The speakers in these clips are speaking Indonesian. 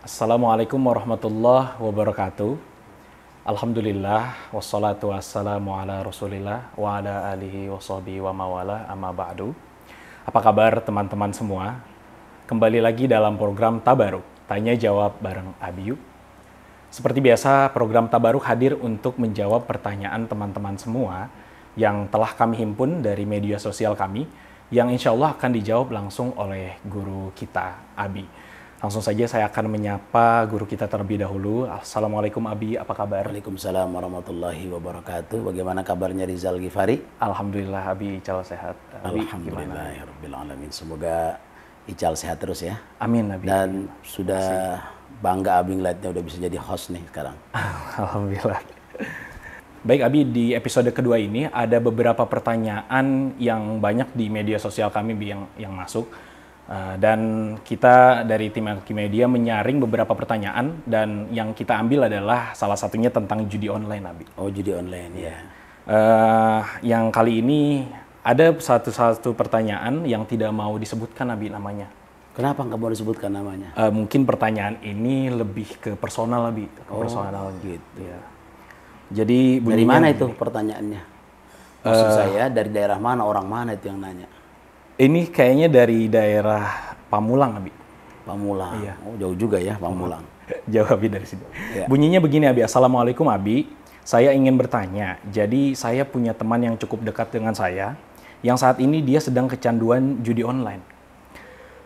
Assalamualaikum warahmatullahi wabarakatuh. Alhamdulillah, wassalatu wassalamu ala rasulillah wa ala alihi wa sahbihi wa mawala amma ba'du. Apa kabar teman-teman semua? Kembali lagi dalam program Tabaruk, tanya jawab bareng Abi Yuk. Seperti biasa, program Tabaruk hadir untuk menjawab pertanyaan teman-teman semua yang telah kami himpun dari media sosial kami, yang insya Allah akan dijawab langsung oleh guru kita, Abi. Langsung saja saya akan menyapa guru kita terlebih dahulu. Assalamualaikum Abi, apa kabar? Waalaikumsalam warahmatullahi wabarakatuh. Bagaimana kabarnya Rizal Ghifari? Alhamdulillah Abi Ical sehat. Abi, Alhamdulillahirrahmanirrahim. Semoga Ical sehat terus ya. amin Abi. Dan sudah bangga Abi ngeliatnya udah bisa jadi host nih sekarang. Alhamdulillah. Baik Abi, di episode kedua ini ada beberapa pertanyaan yang banyak di media sosial kami yang masuk. Dan kita dari tim Alkimedia menyaring beberapa pertanyaan dan yang kita ambil adalah salah satunya tentang judi online, Abi. Oh, judi online ya. Yang kali ini ada satu pertanyaan yang tidak mau disebutkan, Abi, namanya. Kenapa nggak mau disebutkan namanya? Mungkin pertanyaan ini lebih ke personal, Abi. Personal gitu. Ya. Jadi Dari mana itu pertanyaannya? Maksud saya dari daerah mana, orang mana itu yang nanya? Ini kayaknya dari daerah Pamulang, Abi. Pamulang. Iya. Oh, jauh juga ya Pamulang. Jauh Abi dari sini. Ya. Bunyinya begini Abi, Assalamualaikum Abi. Saya ingin bertanya, jadi saya punya teman yang cukup dekat dengan saya, yang saat ini dia sedang kecanduan judi online.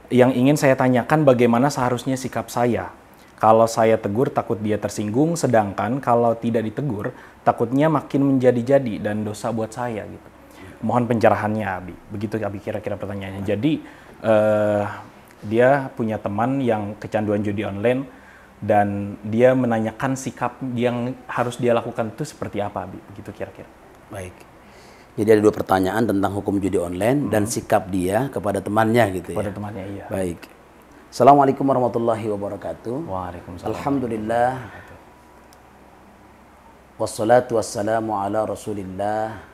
Yang ingin saya tanyakan bagaimana seharusnya sikap saya. Kalau saya tegur takut dia tersinggung, sedangkan kalau tidak ditegur takutnya makin menjadi-jadi dan dosa buat saya gitu. Mohon pencerahannya Abi. Begitu Abi kira-kira pertanyaannya. Jadi dia punya teman yang kecanduan judi online dan dia menanyakan sikap yang harus dia lakukan itu seperti apa Abi. Begitu kira-kira. Baik. Jadi ada dua pertanyaan tentang hukum judi online dan sikap dia kepada temannya gitu ya. Kepada temannya, iya. Baik. Assalamualaikum warahmatullahi wabarakatuh. Waalaikumsalam. Alhamdulillah. Wassalatu wassalamu ala rasulillah.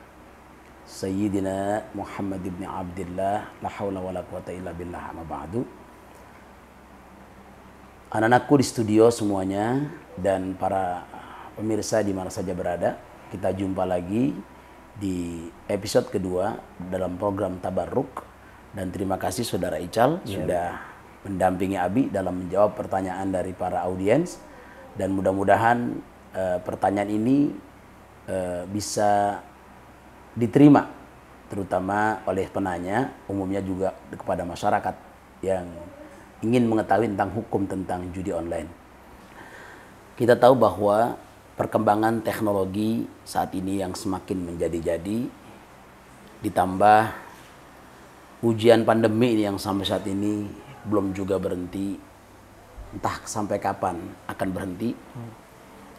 Sayyidina Muhammad ibn Abdillah. La hawla wa la quwata illa billah amma ba'du. Anak-anakku di studio semuanya dan para pemirsa di mana saja berada. Kita jumpa lagi di episode kedua dalam program Tabarruk. Dan terima kasih Saudara Ical sudah mendampingi Abi dalam menjawab pertanyaan dari para audiens. Dan mudah-mudahan pertanyaan ini bisa diterima terutama oleh penanya, umumnya juga kepada masyarakat yang ingin mengetahui tentang hukum tentang judi online. Kita tahu bahwa perkembangan teknologi saat ini yang semakin menjadi-jadi, ditambah ujian pandemi ini yang sampai saat ini belum juga berhenti, entah sampai kapan akan berhenti,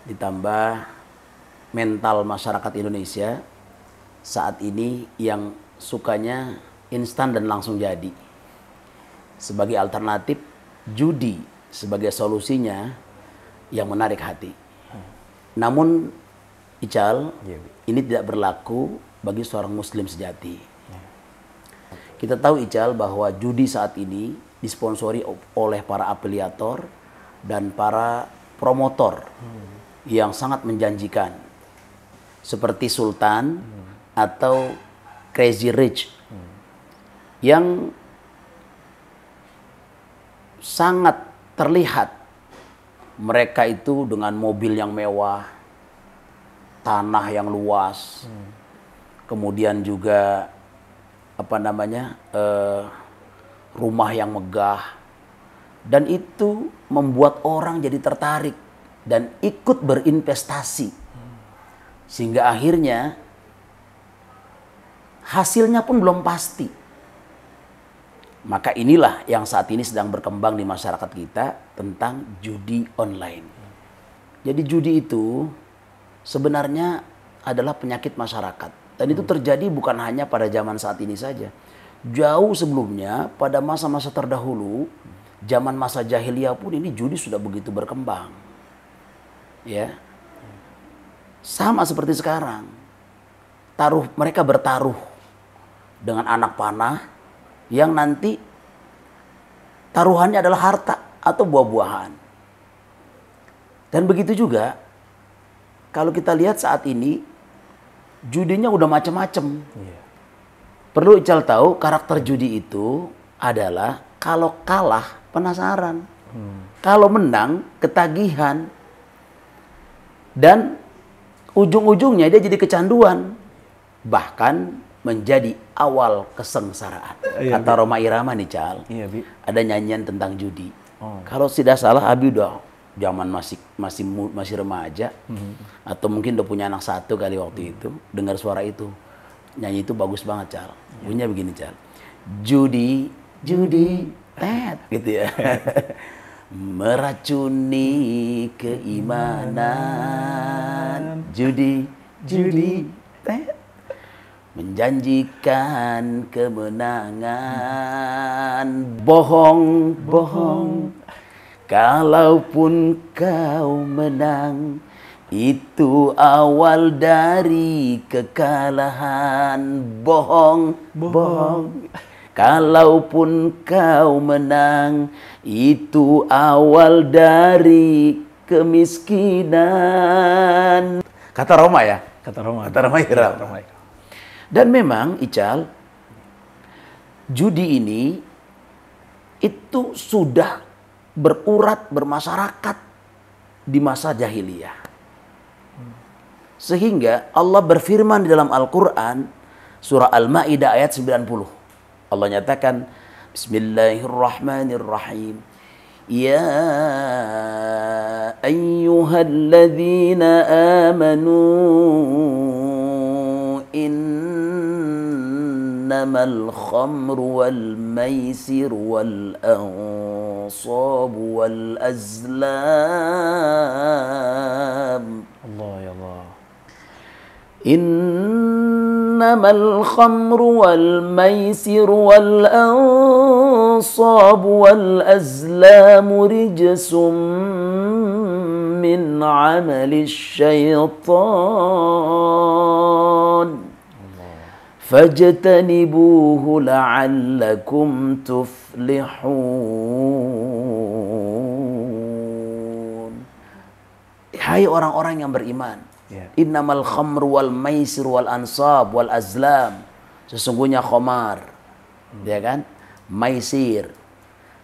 ditambah mental masyarakat Indonesia saat ini yang sukanya instan dan langsung jadi. Sebagai alternatif, judi sebagai solusinya yang menarik hati. Namun, Ical, ini tidak berlaku bagi seorang muslim sejati. Kita tahu Ical bahwa judi saat ini disponsori oleh para afiliator dan para promotor yang sangat menjanjikan. Seperti Sultan atau Crazy Rich yang sangat terlihat mereka itu dengan mobil yang mewah, tanah yang luas, kemudian juga rumah yang megah, dan itu membuat orang jadi tertarik dan ikut berinvestasi sehingga akhirnya hasilnya pun belum pasti. Maka inilah yang saat ini sedang berkembang di masyarakat kita tentang judi online. Jadi judi itu sebenarnya adalah penyakit masyarakat. Dan itu terjadi bukan hanya pada zaman saat ini saja. Jauh sebelumnya, pada masa-masa terdahulu, zaman masa jahiliyah pun ini judi sudah begitu berkembang. Ya. Sama seperti sekarang. Mereka bertaruh dengan anak panah yang nanti taruhannya adalah harta atau buah-buahan. Dan begitu juga kalau kita lihat saat ini judinya udah macam-macam. Iya. Perlu Ical tahu karakter judi itu adalah kalau kalah penasaran, kalau menang ketagihan, dan ujung-ujungnya dia jadi kecanduan, bahkan menjadi awal kesengsaraan. Iya, Kata Roma Irama nih Cal, Iya, Bi. ada nyanyian tentang judi. Oh. Kalau tidak salah Abi udah zaman masih remaja, atau mungkin udah punya anak satu kali waktu itu, dengar suara itu, nyanyi itu bagus banget Cal. Bunyinya begini Cal, judi, judi, tet, gitu ya. Meracuni keimanan, judi, judi, tet, menjanjikan kemenangan, bohong, bohong. Kalaupun kau menang, itu awal dari kekalahan. Bohong, bohong. Kalaupun kau menang, itu awal dari kemiskinan. Kata Roma ya? Kata Roma. Kata Roma Irama. Roma. Dan memang Ical, judi ini itu sudah berurat bermasyarakat di masa jahiliyah. Sehingga Allah berfirman di dalam Al-Quran, surah Al-Ma'idah ayat 90. Allah nyatakan, Bismillahirrahmanirrahim. Ya ayyuhalladzina amanu innamal khamru wal maisir wal ansab wal azlam. Allah ya Allah. Innamal khamru wal maisir wal ansab wal azlam rijsum min amali syaitan fajtanibuhu la'allakum tuflihun. Hai orang-orang yang beriman, innamal khamru wal maisir wal ansab wal azlam, sesungguhnya khamar, ya kan, maisir,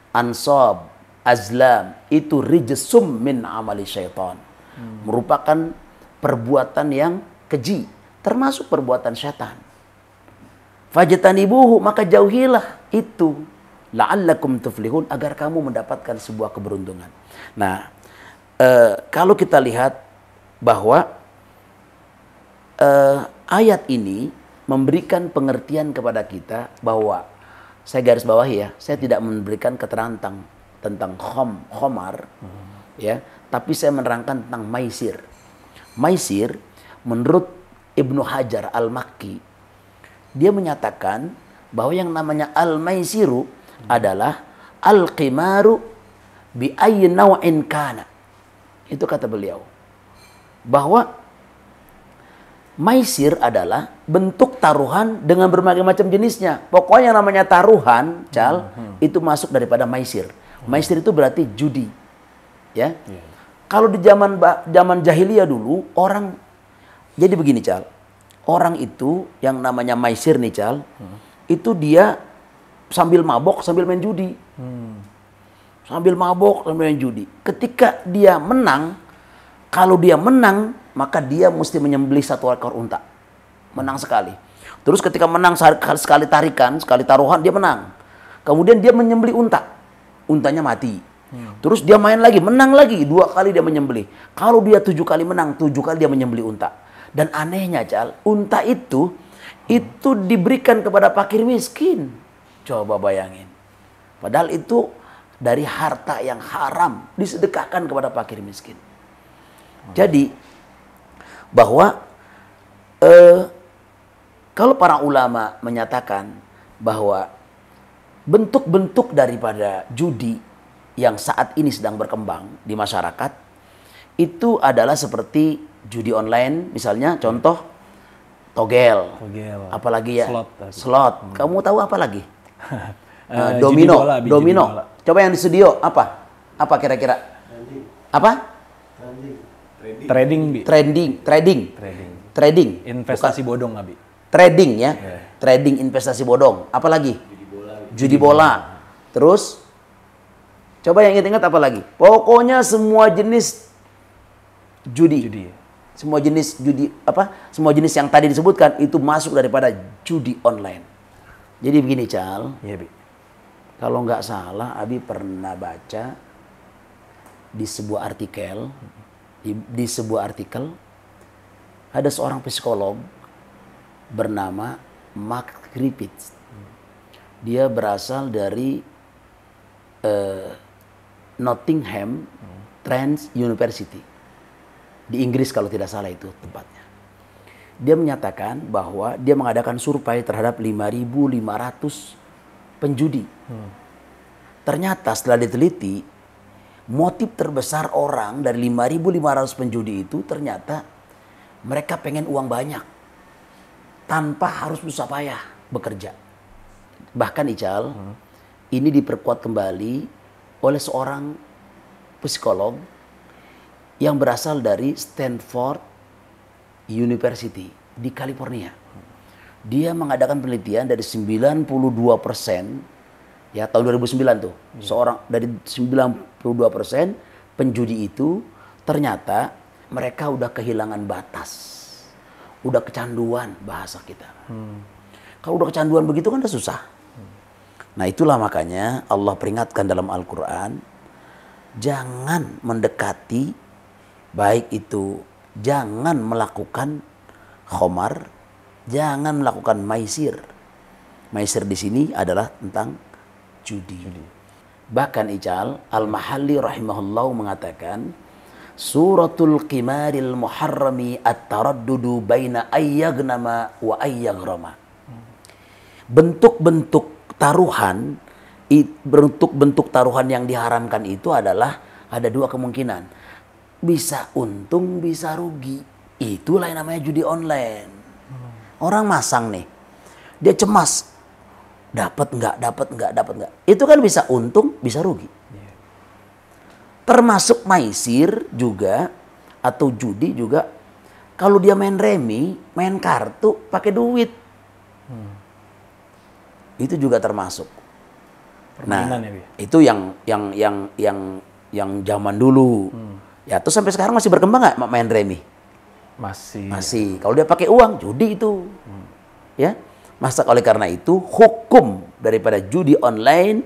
ansab, azlam, itu rijsum min amali syaitan, merupakan perbuatan yang keji, termasuk perbuatan syaitan. Fajtanibuhu, maka jauhilah itu, la'allakum tuflihun, agar kamu mendapatkan sebuah keberuntungan. Nah, kalau kita lihat bahwa ayat ini memberikan pengertian kepada kita bahwa, saya garis bawahi ya, saya tidak memberikan keterangan tentang khamar, ya, tapi saya menerangkan tentang maisir. Maisir, menurut Ibnu Hajar Al-Makki, dia menyatakan bahwa yang namanya al-maisiru adalah al-qimaru bi ayyi naw'in kana. Itu kata beliau. Bahwa maisir adalah bentuk taruhan dengan berbagai macam jenisnya. Pokoknya yang namanya taruhan, Cal, itu masuk daripada maisir. Maisir itu berarti judi. Ya. Kalau di zaman jahiliyah dulu, orang jadi begini, Cal. Orang itu yang namanya maisir nih Cal, itu dia sambil mabok sambil main judi. Sambil mabok sambil main judi. Ketika dia menang, kalau dia menang, maka dia mesti menyembelih satu ekor unta. Menang sekali. Terus ketika menang sekali tarikan, sekali taruhan, dia menang. Kemudian dia menyembelih unta. Untanya mati. Terus dia main lagi, menang lagi. 2 kali dia menyembelih. Kalau dia 7 kali menang, 7 kali dia menyembelih unta. Dan anehnya Cal, unta itu diberikan kepada fakir miskin. Coba bayangin. Padahal itu dari harta yang haram, disedekahkan kepada fakir miskin. Jadi bahwa kalau para ulama menyatakan bahwa bentuk-bentuk daripada judi yang saat ini sedang berkembang di masyarakat itu adalah seperti judi online, misalnya contoh togel, apalagi ya slot. Kamu tahu apa lagi? Domino. Coba yang di studio apa? Apa kira-kira? Apa? Trading, Bi. Trading. Investasi bodong, Abi. Trading ya. Trading investasi bodong. Apa lagi? Judi bola. Terus coba yang ingat apa lagi? Pokoknya semua jenis judi. Semua jenis judi semua jenis yang tadi disebutkan itu masuk daripada judi online. Jadi begini, Cal. Iya, Bi. Kalau nggak salah, Abi pernah baca di sebuah artikel, ada seorang psikolog bernama Mark Griffiths. Dia berasal dari Nottingham Trent University di Inggris kalau tidak salah itu tempatnya. Dia menyatakan bahwa dia mengadakan survei terhadap 5.500 penjudi. Ternyata setelah diteliti, motif terbesar orang dari 5.500 penjudi itu ternyata mereka pengen uang banyak tanpa harus susah payah bekerja. Bahkan Ical, ini diperkuat kembali oleh seorang psikolog yang berasal dari Stanford University di California. Dia mengadakan penelitian dari 92% ya tahun 2009 tuh. Seorang dari 92% penjudi itu ternyata mereka udah kehilangan batas. Udah kecanduan bahasa kita. Kalau udah kecanduan begitu kan udah susah. Nah itulah makanya Allah peringatkan dalam Al-Quran, jangan mendekati, baik itu jangan melakukan khomar, jangan melakukan maisir. Maisir di sini adalah tentang judi. Bahkan Ical, Al-Mahalli rahimahullah mengatakan, Suratul Qimaril Muharrami at-taraddudu baina ayyagnama wa ayyagrama. Bentuk-bentuk taruhan yang diharamkan itu adalah ada dua kemungkinan. Bisa untung, bisa rugi. Itulah yang namanya judi online. Orang masang nih. Dia cemas. Dapat enggak. Itu kan bisa untung, bisa rugi. Termasuk maisir juga atau judi juga. Kalau dia main remi, main kartu pakai duit. Itu juga termasuk. Permainan Nah, ya, Bi? itu yang zaman dulu. Ya, terus sampai sekarang masih berkembang nggak main remi? Masih. Kalau dia pakai uang, judi itu. Ya. Masa oleh karena itu hukum daripada judi online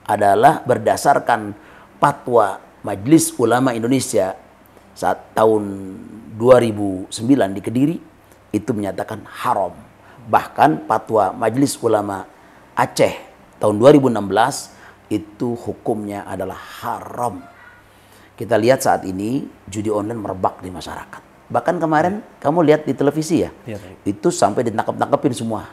adalah berdasarkan fatwa Majelis Ulama Indonesia saat tahun 2009 di Kediri itu menyatakan haram. Bahkan fatwa Majelis Ulama Aceh tahun 2016 itu hukumnya adalah haram. Kita lihat saat ini judi online merebak di masyarakat. Bahkan kemarin kamu lihat di televisi ya, itu sampai ditangkap-tangkapin semua.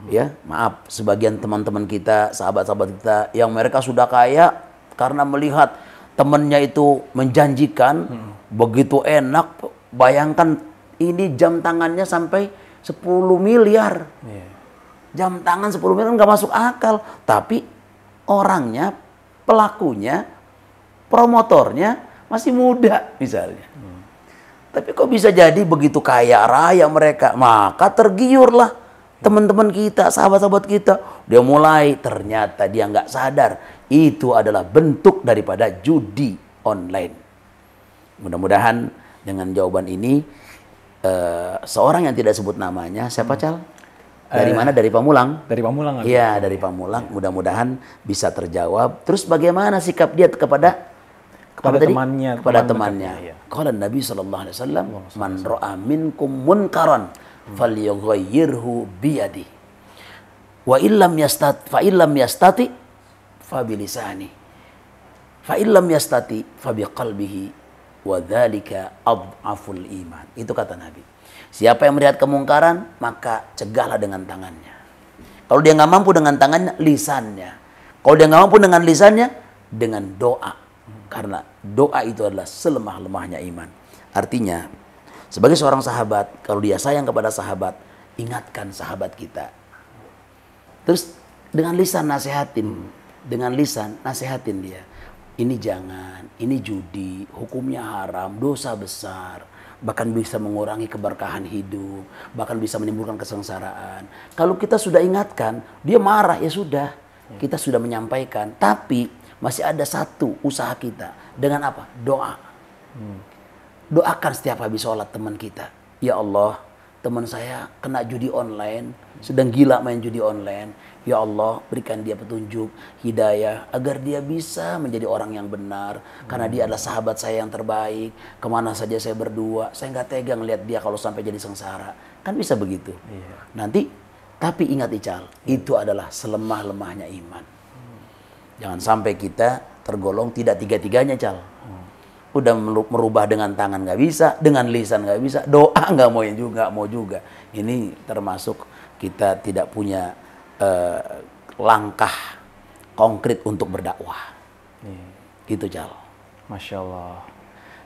Ya, maaf, sebagian teman-teman kita, sahabat-sahabat kita yang mereka sudah kaya karena melihat temannya itu menjanjikan begitu enak. Bayangkan ini jam tangannya sampai 10 miliar. Jam tangan 10 miliar nggak masuk akal. Tapi orangnya, pelakunya, promotornya masih muda misalnya. Tapi kok bisa jadi begitu kaya raya mereka? Maka tergiurlah teman-teman kita, sahabat-sahabat kita. Dia mulai, ternyata dia nggak sadar. Itu adalah bentuk daripada judi online. Mudah-mudahan dengan jawaban ini, seorang yang tidak sebut namanya, siapa Cal? Dari mana? Dari Pamulang? Dari Pamulang. Iya, dari Pamulang. Mudah-mudahan bisa terjawab. Terus bagaimana sikap dia kepada temannya? Kepada temannya. Qala Nabi sallallahu alaihi wasallam, "Man ra'a minkum munkaran falyughayyirhu biyadihi. Wa illam yastati fa bilisani. Fa illam yastati fa biqalbihi wa dzalika adhaful iman." Itu kata Nabi. Siapa yang melihat kemungkaran, maka cegahlah dengan tangannya. Kalau dia nggak mampu dengan tangannya, lisannya. Kalau dia nggak mampu dengan lisannya, dengan doa. Karena doa itu adalah selemah-lemahnya iman. Artinya, sebagai seorang sahabat, kalau dia sayang kepada sahabat, ingatkan sahabat kita. Terus dengan lisan nasihatin. Dengan lisan nasihatin dia. ini jangan, ini judi, hukumnya haram, dosa besar, bahkan bisa mengurangi keberkahan hidup, bahkan bisa menimbulkan kesengsaraan. Kalau kita sudah ingatkan, dia marah, ya sudah, kita sudah menyampaikan. Tapi masih ada satu usaha kita, dengan apa? Doa. Doakan setiap habis sholat teman kita. Ya Allah, teman saya kena judi online, sedang gila main judi online. Ya Allah, berikan dia petunjuk, hidayah, agar dia bisa menjadi orang yang benar. Karena dia adalah sahabat saya yang terbaik. Kemana saja saya berdua, saya nggak tega ngeliat dia kalau sampai jadi sengsara. Kan bisa begitu. Nanti, tapi ingat Ical, itu adalah selemah-lemahnya iman. Jangan sampai kita tergolong tidak tiga-tiganya, Cal. Udah merubah dengan tangan nggak bisa, dengan lisan nggak bisa, doa nggak mau juga. Ini termasuk kita tidak punya langkah konkret untuk berdakwah. Gitu, Cal. Masya Allah.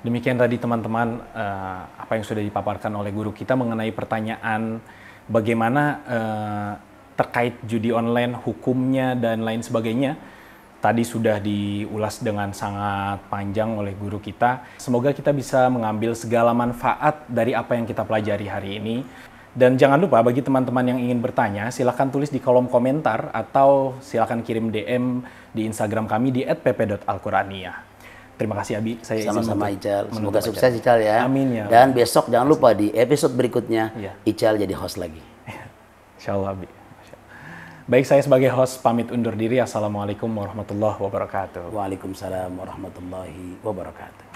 Demikian tadi teman-teman apa yang sudah dipaparkan oleh guru kita mengenai pertanyaan bagaimana terkait judi online, hukumnya dan lain sebagainya. Tadi sudah diulas dengan sangat panjang oleh guru kita. Semoga kita bisa mengambil segala manfaat dari apa yang kita pelajari hari ini. Dan jangan lupa bagi teman-teman yang ingin bertanya, silakan tulis di kolom komentar atau silakan kirim DM di Instagram kami di @pp.alquraniyah. Terima kasih Abi. Saya sama-sama Ical. Semoga sukses Ical ya. Amin ya. Dan besok jangan lupa di episode berikutnya Ical jadi host lagi. Insya Allah Abi. Baik, saya sebagai host pamit undur diri. Assalamualaikum warahmatullahi wabarakatuh. Waalaikumsalam warahmatullahi wabarakatuh.